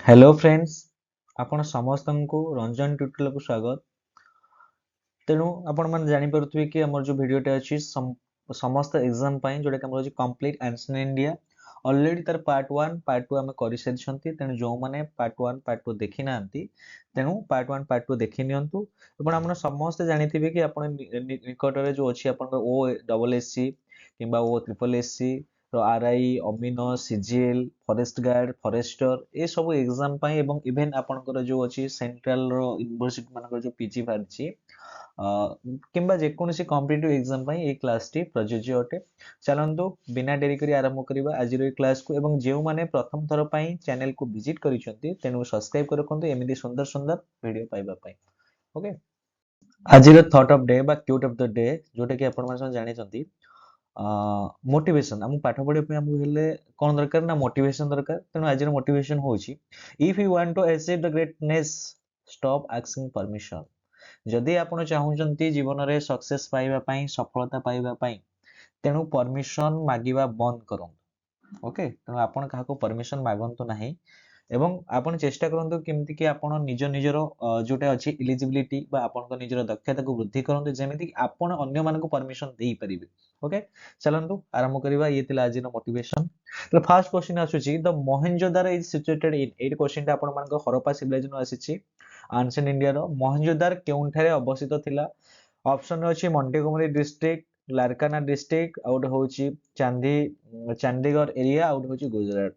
Hello friends आपण समस्त को रंजन ट्यूटोरियल को स्वागत। तेणु आपण मैंने जानीपे कि आम जो भिडटे अच्छी समस्त एग्जाम जोटा कि हमारे कंप्लीट आंसर इंडिया ऑलरेडी तार पार्ट 1 पार्ट 2 आम कर सारी। तेणु जो मैंने पार्ट 1 पार्ट 2 देखी ना तेणु पार्ट 1 पार्ट 2 देखी नियंतु। आप समस्ते जानी कि आप निकट में जो अच्छी ओ डबल एस सी कि ओ triple S C R I अमीनो सीजीएल फॉरेस्ट गार्ड फॉरेस्टर ये सब एग्जाम इवेन आपंकर जो अच्छी सेंट्रल यूनिवर्सिटी मान जो पीजी बाहरी किंबा जेकोसी कॉम्पिटिटिव एग्जाम ये क्लास टी प्रযোज्य अटे। चलतु बिना डेरी करी आरंभ करबा आज क्लास को एवं जो माने प्रथम थर पई चैनल को विजिट करिसेंती तेनु सब्सक्राइब कर रखंतु एमिदी सुंदर सुंदर वीडियो पाइबा पई। ओके आज थॉट ऑफ डे बा क्यूट ऑफ द डे जोटा कि आपण माने जानि चंती मोटिवेशन हम पाठ पढ़े पे हमको हेले कोन दरकार ना मोटिवेशन दरकार। तेनु आज मोटिवेशन होची if you want to achieve the greatness stop asking permission. जदि आपण चाहूचंती जीवन रे सक्सेस पाइबा पई सफलता पाइबा पई तेनु परमिशन मागिबा बंद करंतु। ओके तेनु आपण काहाको परमिशन मागंतु नाही एवं आपण चेष्टा करंतु केमति कि आपण निज निजर जोटा अछि एलिजिबिलिटी बा आपण निजर दक्षता को वृद्धि करंतु जेमिति कि आपण अन्य मानको परमिशन देई परिबे। ओके चलंतु आरंभ करिबा ये तिला आज मोटिवेशन। तो फर्स्ट क्वेश्चन आसुची the Mohenjodaro is situated in at question ता आपण मानको हरप्पा सिविलाइजेशन आसीची आंशियंट इंडिया रो मोहेंजोदार केउंठारे अवस्थित थिला। ऑप्शन अछि Montgomery district Larkana district out होची चंडीगढ़ एरिया आउट होची गुजरात।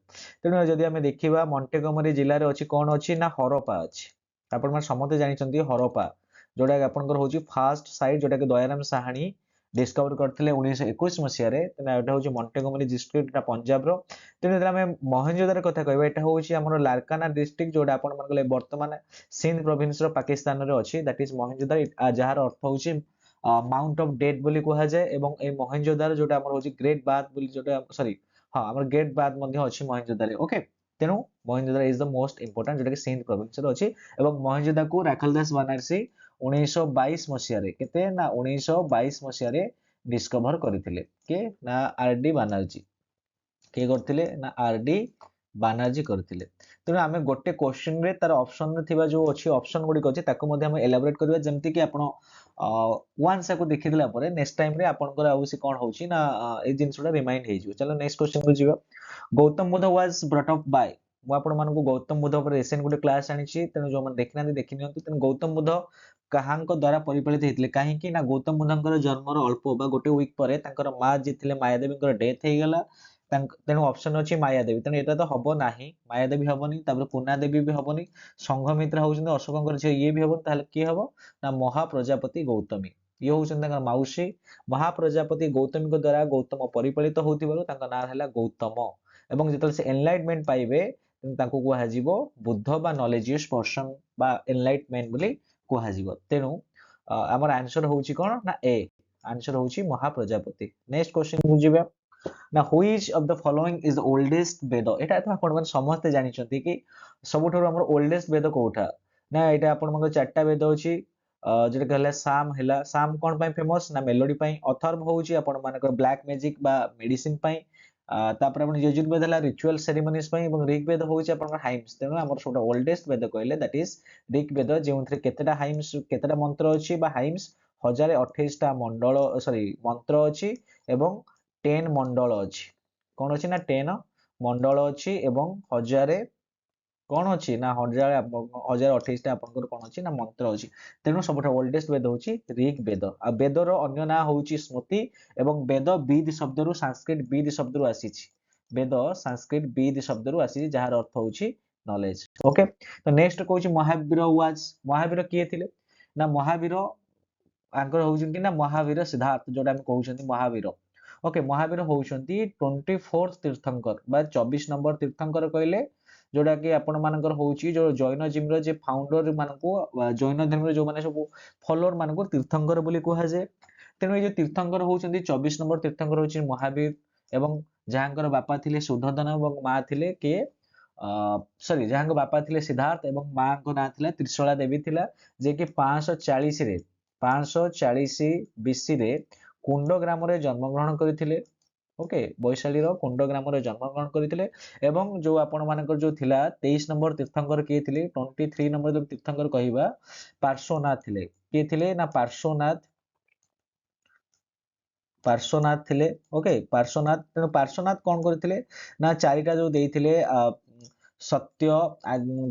तेणु जदि आमे देखिबा मॉन्टेगोमरी जिल्ला रे अछि कोन अछि ना हरप्पा अछि। आपण माने समते जानि चंती हरप्पा जोडा कि आपनकर होची फर्स्ट साइट जोडा कि दयाराम साहानी डिस्कवर करथिले 1921 मसिया रे। तेना एटा होची मॉन्टेगोमरी डिस्ट्रिक्ट एटा पंजाब रो। तेणु जदि आमे मोहेंजोदारो कथा कहबा एटा होची हमर लारकाना डिस्ट्रिक्ट जोडा आपण मानकले वर्तमान सिंध प्रोविंस रो पाकिस्तान रे अछि दैट इज मोहेंजोदारो जहार अर्थ होची माउंट ऑफ डेथ बोली कहा जाए एवं ए मोहेंजोदारो जोटा हमर होची ग्रेट बाथ बोली जोटा सॉरी हां हमर ग्रेट बाथ मध्ये अछि मोहेंजोदारो। ओके तेणु Mohenjo-daro is the most important जोटा कि सिंध प्रोविंस रो अछि एवं मोहेंजोदारो को राखलदास बनारसी 1922 मसिया रे केते ना 1922 मसिया रे डिस्कवर करथिले के ना आरडी बनर्जी के करथिले ना आरडी बानर्जी करथिले। तेणु आमे गोटे क्वेश्चन रे तार ऑप्शन रे थिबा जो अछि ऑप्शन गुडी अछि ताको मध्ये हम एलाबोरेट करबा जेमति कि आपण वंस को देखिदिला परे नेक्स्ट टाइम रे आपनकर आउसी कोन होची ना ए जिंसुडा रिमाइंड हे जिवो। चलो नेक्स्ट क्वेश्चन को जिवो। Gautam Buddha was brought up by मु आपण मानको गौतम बुद्ध पर रिसेंट गुटे क्लास आनिछि तेनु जो मन देखिना देखि नियंतु। तेनु गौतम बुद्ध काहांक द्वारा परिपालित हेतिले काहे कि ना गौतम बुद्धंकर जन्म रो अल्प बा गोटे वीक परे तांकर मा जे थिले मायादेवींकर डेथ हे गेला। तेणु ऑप्शन अछि मायादेवी तेणु एटा तो हबो नाही मायादेवी हबोनी तापर पूर्णा देवी भी हबोनी संघमित्रा होउछन अशोकंकर जे ये भी हबोनी ताले के हबो ना महाप्रजापति गौतमी ये होउछन तांकर माउसी। महाप्रजापति गौतमी को द्वारा गौतम परिपालित होतिबारो तांका नाम हैला गौतम एवं जेतले से एनलाइटमेंट पाइबे तांको कुहा जिवो बुद्ध बा नॉलेजियस पर्सन बा एनलाइटमेंट बोली कुहा जिवो। तेणु हमर आंसर होउची कोन ना ए आंसर होउची महाप्रजापति। नेक्स्ट क्वेश्चन बुझिबे ना which of the following is the oldest Veda एटा तो आपण मन समस्त जानि छथि कि सबुठरो हमर ओल्डेस्ट वेद कोठा ना एटा आपण मन चारटा वेद अछि जेटा कहला साम हैला साम कोन पय फेमस ना मेलोडी पय अथर्व होउची आपण मानकर ब्लैक मैजिक बा मेडिसिन पय तापर आपण यजुर्वेद हला रिचुअल सेरेमनीज पय एवं ऋग्वेद होउची आपण हाइम्स। तेनु हमर सोटा ओल्डेस्ट वेद कहले दैट इज ऋग्वेद जेउथरे केतेटा हाइम्स केतेटा मंत्र अछि बा हाइम्स 1028 टा मंडल सॉरी मंत्र अछि एवं 10 मंडल अछि कोन अछि ना 10 मंडल अछि एवं 1000 कोन अछि ना 1028 टा आपनकर कोन अछि ना मंत्र अछि। तेनु सबटा ओल्डेस्ट वेद होछि ऋग्वेद आ वेदर अन्य ना होछि स्मृति एवं वेद विद शब्द रु संस्कृत विद शब्द रु आसीछि वेद संस्कृत विद शब्द रु आसीछि जहार अर्थ होछि नॉलेज। ओके तो नेक्स्ट कहूछि महावीर किए थिले ना महावीर आंकर होउछन कि ना महावीर सिद्धार्थ जोटा हम कहउछन महावीर। ओके महावीर होउछंती 24th तीर्थंकर बा 24 नंबर तीर्थंकर कहले जोटा कि आपण मानकर होउची जो जैनजिम रो जे फाउंडर मानको जैन धर्म रो जो माने सब फॉलोअर मानको तीर्थंकर बोली कहा जाय। तेनु ए जो तीर्थंकर होउछंती 24 नंबर तीर्थंकर होउची महावीर एवं जहांकर बापा थिले सुधोधन एवं मां थिले के सॉरी जहांकर बापा थिले सिद्धार्थ एवं मां को ना थिला त्रिशला देवी थिला जे कि 540 बीसी रे कुंड ग्राम रे जन्म ग्रहण करथिले। ओके वैशाली कुंड ग्राम रे जन्म ग्रहण करथिले एवं जो आपण मानकर जो थिला 23 नंबर तीर्थंकर किए थिले 23 नंबर जो तीर्थंकर कहिबा पार्श्वनाथ थिले किए थिले ना पार्श्वनाथ थिले ओके पार्श्वनाथ तेणु पार्श्वनाथ कौन करथिले ना चारिटा जो देइथिले सत्य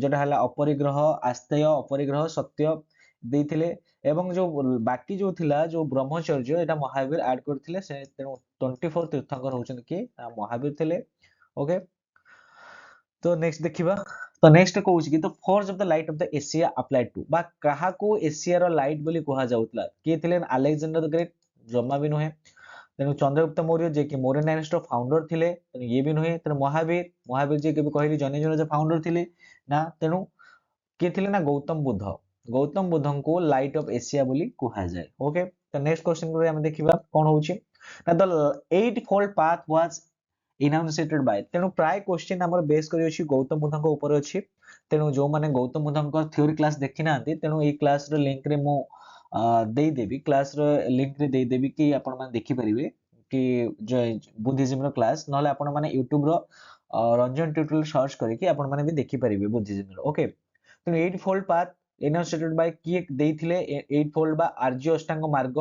जोटा हला अपरिग्रह आस्तेय अपरिग्रह सत्य देइथिले एवं जो बाकी जो थिला जो ब्रह्मचर्य एटा महावीर ऐड करथिले से तेणु 24 तीर्थंकर होचन कि महावीर थिले ओके तो नेक्स्ट देखिबा तो नेक्स्ट कहूची कि the force of the light of the Asia applied to बा कहा को एशिया रो लाइट बोली कहा जाउतला के थिले अलेक्जेंडर द ग्रेट जम्मा भी नुहे तेणु चंद्रगुप्त मौर्य जे कि मौर्य डायनेस्टी फाउंडर थिले तेणु ये भी नुहे तेणु महावीर जे के भी कहली जनेजन जे फाउंडर थिले ना तेणु के थिले ना गौतम बुद्ध को लाइट ऑफ एशिया बोली कहा जाए ओके तो नेक्स्ट क्वेश्चन को हम देखिबा कोन होची ना the eightfold path was enunciated by तेणु प्राय क्वेश्चन हमर बेस करी अछि गौतम बुद्ध को ऊपर अछि तेणु जो माने गौतम बुद्ध को थ्योरी क्लास देखि नांती तेणु ए क्लास रो लिंक रे मो देई देबी क्लास रो लिंक रे देई देबी कि आपण माने देखि परिबे कि जो बुद्धिज्म रो क्लास नले आपण माने YouTube रो रंजन ट्यूटोरियल सर्च करके आपण माने भी देखि परिबे बुद्धिज्म रो ओके तेणु एट फोल्ड पाथ इनाउंसिएटेड बाय किए देइथिले एट फोल्ड बा आर्य अष्टांग मार्ग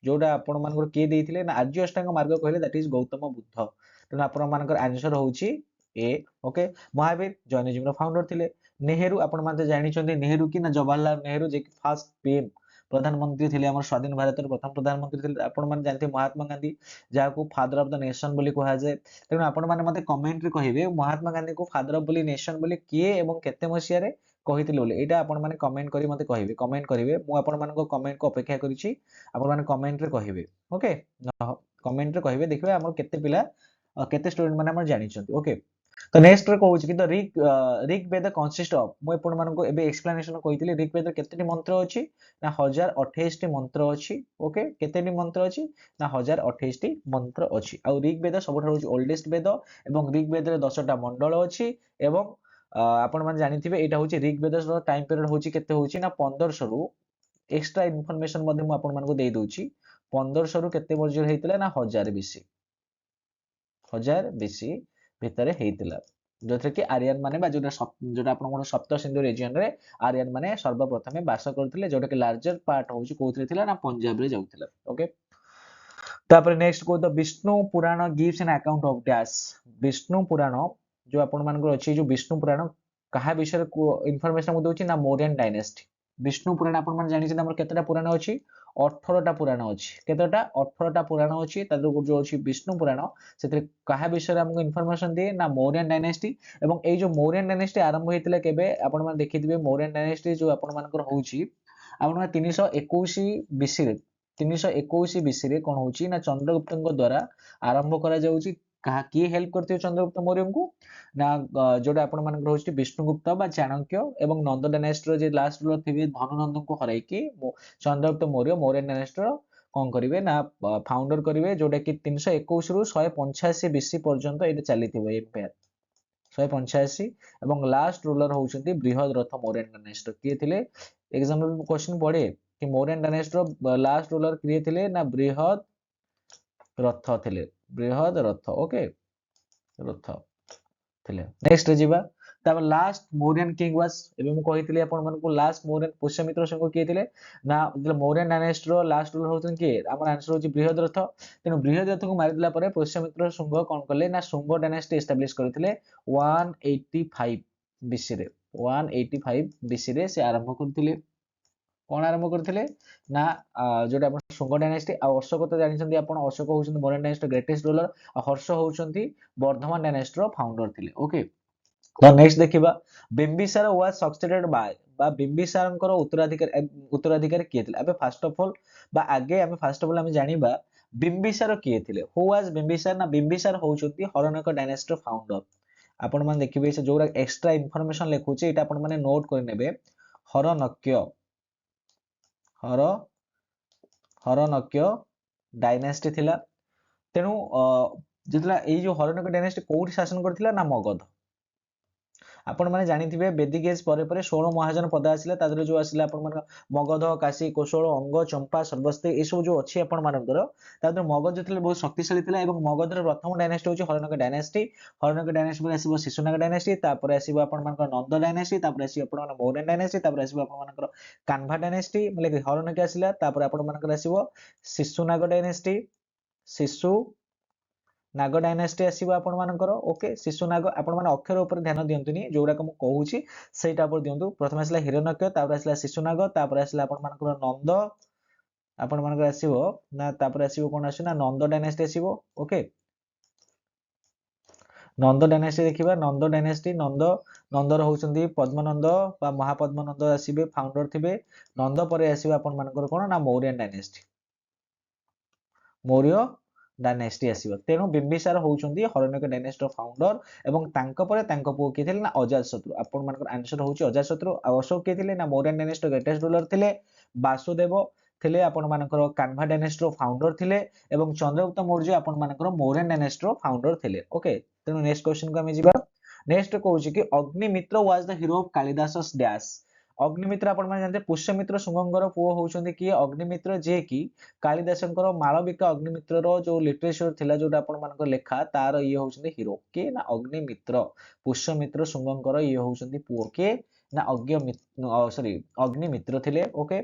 जोटा आपण मानकर किए देइथिले ना आर्य अष्टांग मार्ग कहले दैट इज गौतम बुद्ध तेणु आपण मानकर आंसर होउची ए ओके महावीर जैनिज्म रो फाउंडर थिले नेहरू आपण माने जानि छथि नेहरू कि ना जवाहरलाल नेहरू जे कि फर्स्ट पीएम प्रधानमंत्री थिले हमर स्वाधीन भारत प्रथम प्रधानमंत्री थिले आपण माने जानते महात्मा गांधी जाको फादर ऑफ द नेशन बोली कहा जाय तेणु आपण माने मते कमेंट रे कहिबे महात्मा गांधी को फादर ऑफ बोली नेशन बोली किए एवं केते मसिया रे कहिथिले बोली एटा आपण माने कमेंट करी मते कहिबे कमेंट करिवे मु आपण मानको कमेंट को अपेक्षा करिछि आपण माने कमेंट रे कहिबे ओके कमेंट रे कहिबे देखबे हमर केते पिला केते स्टूडेंट माने हमर जानि छथि ओके तो नेक्स्ट रे कहूची कि the Rig Veda consist of मु आपण मानको एबे एक्सप्लेनेशन कहितली ऋग वेद केतेटी मंत्र अछि ना 1028 टी मंत्र अछि ओके केतेटी मंत्र अछि ना 1028 टी मंत्र अछि आ ऋग वेद सबठार होची ओल्डेस्ट वेद एवं ऋग वेद रे 10 टा मंडल अछि एवं आपण माने जानिथिबे एटा होची ऋग वेद रो टाइम पीरियड होची केते होची ना 1500 रु एक्स्ट्रा इन्फॉर्मेशन मध्ये मु आपण मानको देई दोची 1500 रु केते वर्ष हेतिला ना 1000 बीसी 1000 बीसी भितरे हेतिला जोथे कि आर्यन माने बा जोटा आपण सप्त सिंधु रीजन रे आर्यन माने सर्वप्रथमे वास करथिले जोटा कि लार्जर पार्ट होची कोथरे थिला ना पंजाब रे जाउथिला ओके तापर नेक्स्ट को the Vishnu Purana gives an account of dash Vishnu Purana जो आपण मानकर अछि जो विष्णु पुराण कहा विषय इन्फॉर्मेशन मु दोची ना मौर्यन डायनेस्टी विष्णु पुराण आपण मान जानि हमर केतेटा पुराण अछि 18 टा पुराण अछि केतेटा 18 टा पुराण अछि तादर जो अछि विष्णु पुराण सेते कहा विषय हमको इन्फॉर्मेशन दे ना मौर्यन डायनेस्टी एवं ए जो मौर्यन डायनेस्टी आरंभ हेतिले केबे आपण मान देखिथिबे मौर्यन डायनेस्टी जो आपण मानकर होउची आपण मान 321 बीसी रे 321 बीसी रे कोन होउची ना चंद्रगुप्त द्वारा आरंभ करा जाउची कहा किए हेल्प करते चंद्रगुप्त मौर्य को ना जोटा आपण मान होउची विष्णुगुप्त बा चाणक्य एवं नंद डायनेस्टी रो जे लास्ट रूलर थिबे धननंद को हराई कि चंद्रगुप्त मौर्य मौर्यन डायनेस्टी रो कोन करिवे ना फाउंडर करिवे जोटा कि 321 रु 185 बीसी पर्यंत एटा चलीथिबो एम्पायर 185 एवं लास्ट रूलर होउछंती बृहद रथ मौर्यन डायनेस्टी किए थिले एग्जांपल क्वेश्चन पड़े कि मौर्यन डायनेस्टी रो लास्ट रूलर किए थिले ना बृहद रथ थिले बृहद रथ ओके रथ थिले नेक्स्ट जिबा तब लास्ट मौर्यन किंग वाज एबे मु कहितले आपण मन को लास्ट मौर्यन पुष्यमित्र संग किए थिले ना मौर्यन डायनेस्टी रो लास्ट रूलर होतन के हमर आंसर होची बृहद रथ तेनु बृहद रथ को मारि दिला परे पुष्यमित्र संग कोन करले ना शुंग डायनेस्टी एस्टैब्लिश करथिले 185 बीसी रे 185 बीसी रे से आरंभ करथिले कोन आरंभ करथिले ना जोटा आपण शुंग डायनेस्टी आ अशोक तो जानि छथि आपण अशोक होउछन मौर्यन डायनेस्टी ग्रेटेस्ट रूलर आ हर्ष होउछंती वर्धमान डायनेस्टी रो फाउंडर थिले ओके तो नेक्स्ट देखिबा बिंबिसार वाज सक्सेडेड बाय बा बिंबिसारंकर उत्तराधिकारी किए थिले अबे फर्स्ट ऑफ ऑल बा आगे हमें फर्स्ट ऑफ ऑल हमें जानिबा बिंबिसार किए थिले हु वाज बिंबिसार ना बिंबिसार होउछंती हरणक डायनेस्टी फाउंडर आपण माने देखिबे से जोरा एक्स्ट्रा इंफॉर्मेशन लेखुची एटा आपण माने नोट कर नेबे हरणक्य हर हरणक्य डायनेस्टी थिला तेनु जेतला ए जो हरणक्य डायनेस्टी कोठी शासन करथिला ना मगध आपण माने जानिथिबे बेदिक एज परे परे 16 महाजन पद आसिला तादरे जो आसिला आपण मान मगध काशी कोशल अंग चंपा सर्वस्ते ए सब जो अछि आपण मानकर तादरे मगध जतले बहुत शक्तिशाली थिला एवं मगधर प्रथम डायनेस्टी होची हरणक डायनेस्टी हरणक डायनेस्टी पर आसीबो शिशुनाग डायनेस्टी तापर आसीबो आपण मानकर नंद डायनेस्टी तापर आसी आपण मान मौर्य डायनेस्टी तापर आसीबो आपण मानकर कान्हा डायनेस्टी मतलब हरणक आसिला तापर आपण मानकर आसीबो शिशुनाग डायनेस्टी शिशु नाग डायनेस्टी आसीबो आपण मानकर ओके शिशुनाग आपण माने अक्षर ऊपर ध्यान दियंतुनी जोडा को कहूची सेटा पर दियंतु प्रथम आसीला हिरण्यक्य तापर आसीला शिशुनाग तापर आसीला आपण मानकर नंद आपण मानकर आसीबो ना तापर आसीबो कोन आसी ना नंद डायनेस्टी आसीबो ओके नंद डायनेस्टी देखिबा नंद डायनेस्टी नंद नंदर होउचंदी पद्मनंद बा महापद्मनंद आसीबे फाउंडर थिबे नंद परे आसीबा आपण मानकर कोन ना मौर्य डायनेस्टी मौर्य डायनेस्टी आसीबो तेनु बिंबिसार होउचंदी हरणक डायनेस्टी फाउंडर एवं तांको परे तांको पुओ के थिले ना अजातशत्रु आपण मानकर आंसर होउची अजातशत्रु अशोक के थिले ना मौर्य डायनेस्टी ग्रेटेस्ट रूलर थिले वासुदेव थिले आपण मानकर कान्हा डायनेस्टी फाउंडर थिले एवं चंद्रगुप्त मौर्य आपण मानकर मौर्य डायनेस्टी फाउंडर थिले ओके तेनु नेक्स्ट क्वेश्चन को हम जिबा नेक्स्ट कहूची कि Agnimitra was the hero of Kalidasa's dash Agnimitra आपण माने जानते पुष्यमित्र शुंगंगर पुओ होउचंदी कि अग्निमित्र जे कि कालिदासंकर मालविका अग्निमित्र रो जो लिटरेचर थिला जोटा आपण मानकर लेखा तार ये होउचंदी हीरो के ना अग्निमित्र पुष्यमित्र शुंगंकर ये होउचंदी पुओ के ना सॉरी अग्निमित्र थिले ओके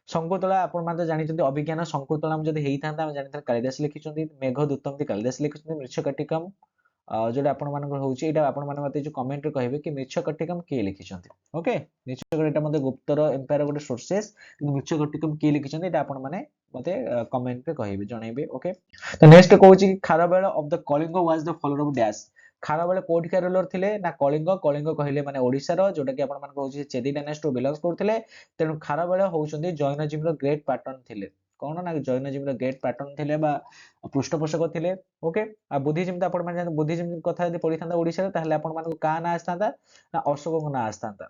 शंकुतला आपण माने जानिचंदी अभिज्ञान शंकुतलाम जदि हेइथांता हम जानिथार कालिदास लिखिचंदी मेघदूतम दी कालिदास लिखिचंदी मृच्छकटिकम जोटा आपण मानकर होउची एटा आपण माने मते जो कमेंट रे कहबे कि मृच्छकटिकम के लिखिचंती ओके मृच्छकटिकम मते गुप्तर एम्पायर गोटे सोर्सेस मृच्छकटिकम के लिखिचंती एटा आपण माने मते कमेंट रे कहबे जणाइबे ओके तो नेक्स्ट कहूची कि Kharavela of the Kalinga was the follower of dash Kharavela कोठी का रूलर थिले ना कलिंग कलिंग कहले माने ओडिसा रो जोटा कि आपण मानकर होउची चेदी डायनेस्टी बिलोंग्स करथिले तेनु खारबेल होउचंदी जैनजिम रो ग्रेट पैटर्न थिले कोन ना जैनजिम रो ग्रेट पैटर्न थिले बा पृष्ठपोषक थिले ओके आ बुद्धिज्म त आपण माने बुद्धिज्म कथा यदि पढी थांदा ओडिसा रे ताहले आपण मानको का ना आस्तांता ना अशोक को ना आस्तांता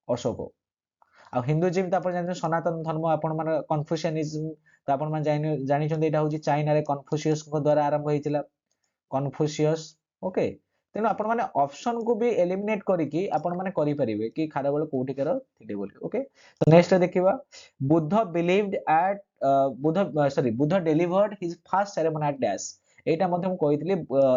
अशोक आ हिंदुइज्म त आपण जानि सनातन धर्म आपण माने कन्फ्यूशियनिज्म त आपण माने जानि छथि एटा होची चाइना रे कन्फ्यूशियस को द्वारा आरंभ होइतिला कन्फ्यूशियस ओके तेनु आपण माने ऑप्शन को भी एलिमिनेट करिकि आपण माने करि परिबे कि खारबेल कोठी कर थिले बोली ओके तो नेक्स्ट देखिबा Buddha believed at Buddha delivered his first ceremony at dash एटा मध्ये हम कहितली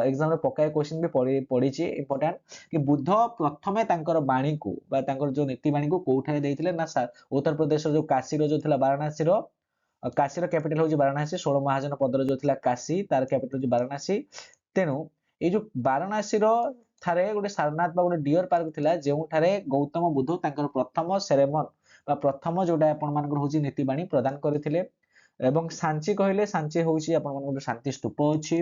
एग्जाम रे पकाय क्वेश्चन भी पढिची इंपोर्टेंट कि बुद्ध प्रथमे तांकर बाणी को बा तांकर जो नीति बाणी को कोठारे देथिले ना उत्तर प्रदेश जो काशी रो जो थिला वाराणसी रो काशी रो कैपिटल होची वाराणसी 16 महाजन पदर जो थिला काशी तार कैपिटल होची वाराणसी तेनु ए जो वाराणसी रो थारे गोटे सारनाथ बा गोटे डियर पार्क थिला जेउ थारे गौतम बुद्ध तांकर प्रथम सेरेमन बा प्रथम जोटा आपण मानकर होची नीति बाणी प्रदान करथिले एवं सांची कहले सांची होउची आपण मानकर शांति स्तूप अछि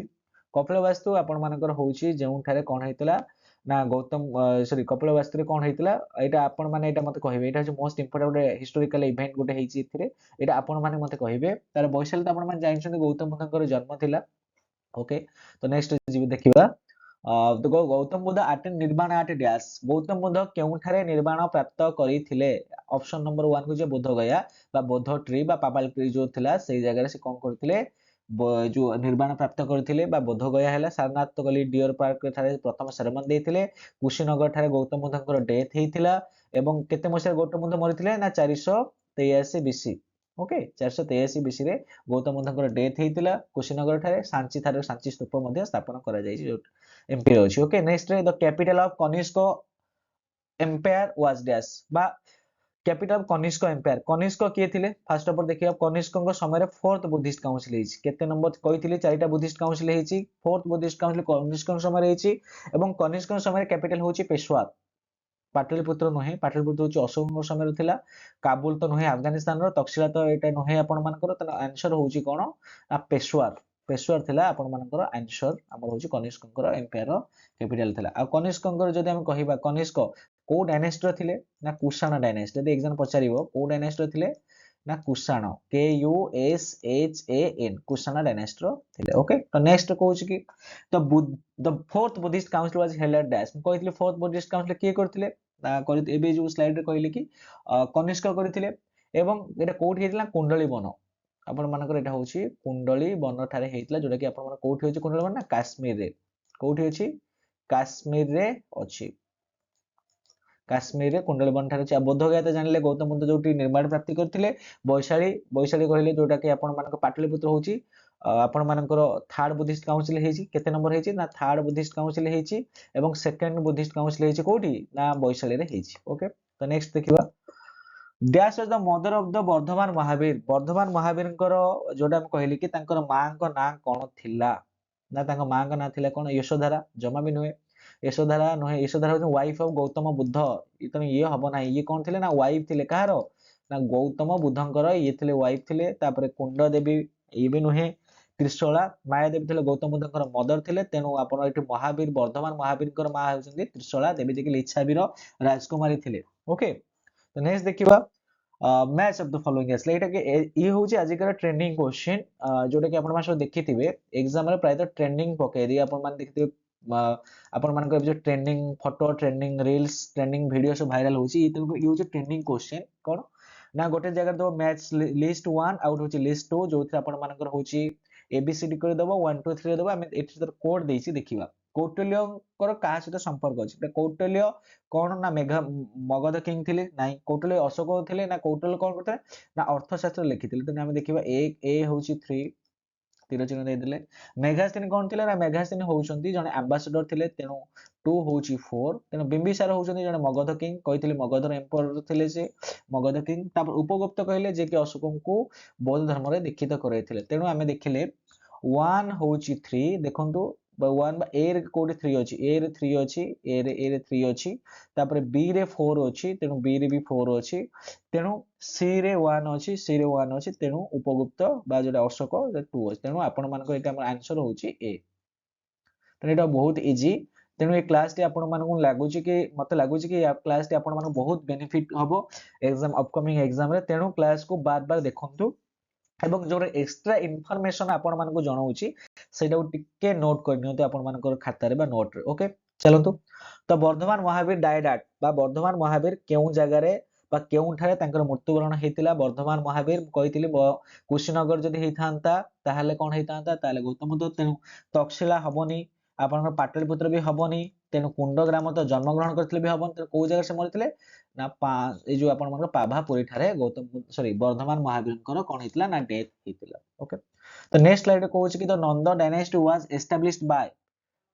कपिलवास्तु आपण मानकर होउची जेउ थारे कोन हेतिला ना गौतम सॉरी कपिलवास्तु रे कोन हेतिला एटा आपण माने एटा मते कहिबे एटा जे मोस्ट इंपोर्टेंट हिस्टोरिकल इवेंट गोटे हेची इथिरे एटा आपण माने मते कहिबे तार वैशाली आपण माने जानिछन गौतम बुद्धଙ୍କର जन्म थिला ओके तो नेक्स्ट जीव देखिबा तो गौतम बुद्ध अटेंड निर्वाण एट डैश गौतम बुद्ध केउठारे निर्वाण प्राप्त करिथिले ऑप्शन नंबर 1 को जे बोध गया बा बोध ट्री बा पापाल ट्री जो थिला सेही जगह रे से कोन करथिले जो निर्वाण प्राप्त करथिले बा बोध गया हैला सारनाथ तो गली डियर पार्क थारे प्रथम सेरेमनी देथिले कुशीनगर थारे गौतम बुद्धଙ୍କର डेथ हेतिला एवं केते मसे गौतम बुद्ध मरिथिले ना 483 बीसी ओके 483 बीसी रे गौतम बुद्धଙ୍କର डेथ हेतिला कुशीनगर थारे सांची स्तूप मध्ये स्थापन करा जायछि जो एम्पायर अछि ओके नेक्स्ट रे the capital of Kanishka empire was dash बा capital of Kanishka empire Kanishka किए थिले फर्स्ट ऑफ ऑल देखिया कनिष्कଙ୍କ समय फोर्थ बुद्धिस्ट काउंसिल हेछि केते नंबर कहिथिले चारिटा बुद्धिस्ट काउंसिल हेछि फोर्थ बुद्धिस्ट काउंसिल कनिष्कଙ୍କ समय हेछि एवं कनिष्कଙ୍କ समय कैपिटल होछि पेशवार पाटलिपुत्र नहे पाटलिपुत्र होछि अशोकଙ୍କ समय थिला काबुल तो नहे अफगानिस्तान रो तक्षशिला तो एटा नहे आपण मानकर त आंसर होछि कोन आ पेशवार पेशवार थिला आपण मानकर आंसर हमर होछि कनिष्कଙ୍କର एम्पायर रो कैपिटल थिला आ कनिष्कଙ୍କର जदि हम कहिबा कनिष्क को डायनेस्टी रो थिले ना कुषाण डायनेस्टी जदि एग्जाम पचारिबो को डायनेस्टी रो थिले ना Kushan K U S H A N Kushan dynasty रो थिले ओके तो नेक्स्ट कहूछि कि तो the fourth Buddhist council was held at dash हम कहितले फोर्थ बुद्धिस्ट काउंसिल के करथिले एबे जो स्लाइड रे कहले कि कनिष्क करथिले एवं एटा कोठी हेतिला कुंडली वन आपण मानकर एटा होछि कुंडली वन थारे हेतिला जोटा कि आपण मन कोठी होछि कुंडली वन ना काश्मीर रे कोठी अछि काश्मीर रे अछि काश्मीर रे कुंडलबन ठारे अछि बोधगया तो जानले गौतम बुद्ध जोटी निर्माण प्राप्ति करथिले वैशाली वैशाली कहले जोटा कि आपण मानक पाटलिपुत्र होची आपण मानकर थर्ड बुद्धिस्ट काउंसिल हेची केते नंबर हेची ना थर्ड बुद्धिस्ट काउंसिल हेची एवं सेकंड बुद्धिस्ट काउंसिल हेची कोठी ना वैशाली रे हेची ओके तो नेक्स्ट देखिबा dash is the mother of the Vardhaman Mahavir जोटा हम कहली कि तांकर मां को ना कोन थिला ना तांकर मां को ना थिला कोन यशोधरा जमा भी नुहे यशोधरा नुहे यशोधरा होय वाइफ ऑफ गौतम बुद्ध इतने ये हबो ना ये कोन थिले ना वाइफ थिले कहारो ना गौतम बुद्धंकर ये थिले वाइफ थिले तापरे कुंड देवी ये भी नुहे त्रिशला माया देवी थिले गौतम बुद्धंकर मदर थिले तेनु आपण एठी महावीर वर्धमान महावीरकर मां होचंदी त्रिशला देवी देखिले इच्छावीर राजकुमारी थिले ओके तो नेक्स्ट देखिबा मैच ऑफ द फॉलोइंग आसले एटा के ये होची आजिकर ट्रेंडिंग क्वेश्चन जोटा कि आपण मासो देखिथिबे एग्जाम रे प्राय तो ट्रेंडिंग पके दी आपण मान देखिथिबे आपण मान जो trending photo trending reels trending video सब वायरल होची ये होची ट्रेंडिंग क्वेश्चन कोन ना गोटे जगह दो मैच लिस्ट 1 आउट होची लिस्ट 2 जो आपण मानकर होची एबीसीडी कर दबो 1 2 3 दबो हम एठी तर कोड देइछि देखिबा कौटिल्य कर का सहित संपर्क अछि कौटिल्य कोन ना मेघ मगध किंग थिले नाही कौटिल्य अशोक थिले ना कौटिल्य कोन करथे ना अर्थशास्त्र लिखिथिले तो हम देखिबा ए होची 3 तीर चिन्ह दे देले मेघास्थिनी कोन थिले ना मेघास्थिनी होउछंती जने एम्बेसडर थिले तेनु 2 होची 4 तेनु बिंबिसार होउछंती जने मगध किंग कहिथिले मगधर एम्पायर थिले से मगध किंग तापर उपगुप्त कहले जे कि अशोक को बौद्ध धर्म रे दीक्षित करैथिले तेनु हमें देखिले 1 होची 3 देखंतु 1 बा ए रे कोडी 3 अछि ए रे 3 अछि ए रे 3 अछि तापर बी रे 4 अछि तेनु बी रे भी 4 अछि तेनु सी रे 1 अछि सी रे 1 अछि तेनु उपगुप्त बा जेटा अशोक 2 अछि तेनु आपण मानको एटा हमर आंसर होछि ए तेनु एटा बहुत इजी तेनु ए क्लास टी आपण मानको लागुछि कि मते लागुछि कि या क्लास टी आपण मानको बहुत बेनिफिट हबो एग्जाम अपकमिंग एग्जाम रे तेनु क्लास को बार बार देखंतु एवं जो एक्स्ट्रा इनफॉरमेशन आपण मानको जणाउछि सेटा टिके नोट कर नियंतु आपण मानकर खाता रे बा नोट रे ओके चलंतु तो वर्धमान महावीर डाइड एट बा वर्धमान महावीर केउ जगह रे बा केउ ठारे तांकर मृत्युवरण हेतिला वर्धमान महावीर कहितिली कुशीनगर जदी हेथांता ताहाले कोन हेथांता ताहाले गौतम बुद्ध तेनु तक्षशिला हबोनी आपनकर पाटलिपुत्र भी हबोनी तेनु कुंड ग्राम तो जन्म ग्रहण करथिले भी हबोनी तेनु को जगह से मरथिले ना ए जो आपण मानकर पाभापुरी ठारे गौतम सॉरी वर्धमान महावीरकर कोन हेतिला ना डेथ हेतिला ओके तो नेक्स्ट स्लाइड कहूछि कि the Nand dynasty was established bye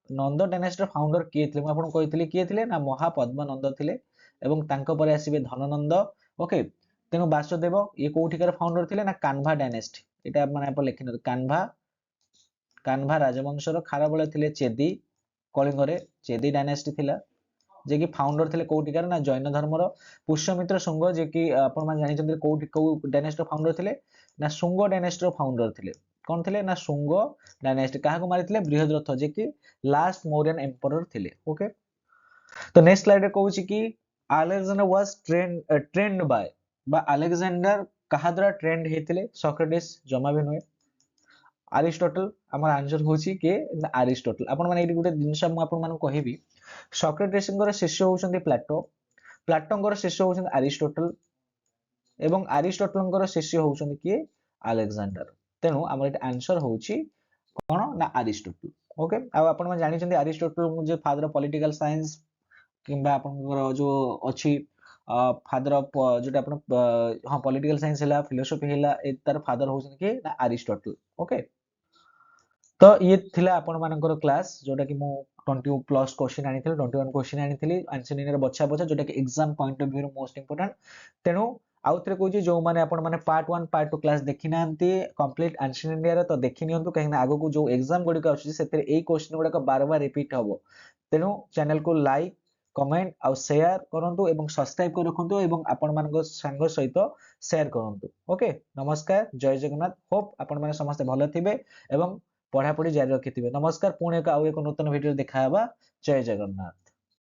Nand dynasty founder किए थिले म आपन कहितली किए थिले ना महापद्मनंद थिले एवं तांको परे आसीबे धननंद ओके तेनु वासुदेव ये कोठिकर फाउंडर थिले ना कान्भा डायनेस्टी एटा माने आप लिखिन कान्भा कान्भा राजवंशर खारबळे थिले चेदी कलिंग रे चेदी डायनेस्टी थिला जे कि फाउंडर थिले कोठिकर ना जैन धर्मर पुष्यमित्र शुंग जे कि आपण मान जानि चंद्र कोठि को डायनेस्टी फाउंडर थिले ना शुंग डायनेस्टी फाउंडर थिले कोन थिले ना शुंग डायनेस्टी काहा को मारिथिले बृहद्रथ जे कि लास्ट मौर्यन एम्परर थिले ओके तो नेक्स्ट स्लाइड रे कहूछि कि अलेक्जेंडर वाज ट्रेंड बाय बा अलेक्जेंडर कहा द्वारा ट्रेंड हेतिले सोक्रेटिस जमा भी नय अरिस्टोटल हमर आंसर होछि के अरिस्टोटल आपण माने एडी गुटे जिंस हम आपण मान कहिबी सोक्रेटिसଙ୍କର शिष्य होउछन्ती प्लेटो प्लेटोଙ୍କର शिष्य होउछन्ती अरिस्टोटल एवं अरिस्टोटलଙ୍କର शिष्य होउछन्ती के अलेक्जेंडर तेनु हमर एटा आंसर होछि कोन ना अरिस्टोटल ओके आ आपण माने जानि छन्ती अरिस्टोटल जे फादर ऑफ पॉलिटिकल साइंस किंबा आपनकर जो अछि फादर ऑफ जोटा आपण हां पॉलिटिकल साइंस हैला फिलोसॉफी हैला ए तार फादर होउछन्ती के ना अरिस्टोटल ओके तो ये थिला आपण मानकर क्लास जोटा कि मु 20 प्लस क्वेश्चन आनिथिले 21 क्वेश्चन आनिथिले आंसर इन रे बछा बछा जोटा कि एग्जाम पॉइंट ऑफ व्यू रो मोस्ट इंपोर्टेंट तेनु आउथरे कहूची जो माने आपण माने पार्ट 1 पार्ट 2 क्लास देखि नांती कंप्लीट आंसर इंडिया रे तो देखि नियंतु कहीं ना आगो को जो एग्जाम गुडी का आछी सेते ए क्वेश्चन गुडा का बार बार रिपीट हबो तेनु चैनल को लाइक कमेंट आ शेयर करंतु एवं सब्सक्राइब कर रखंतु एवं आपण मानको संग सहित शेयर करंतु ओके नमस्कार जय जगन्नाथ होप आपण माने समस्त भलो थिबे एवं पढ़ापढ़ी जारी रखिथिबे नमस्कार पुणे का आउ एक नूतन वीडियो देखा जय जगन्नाथ।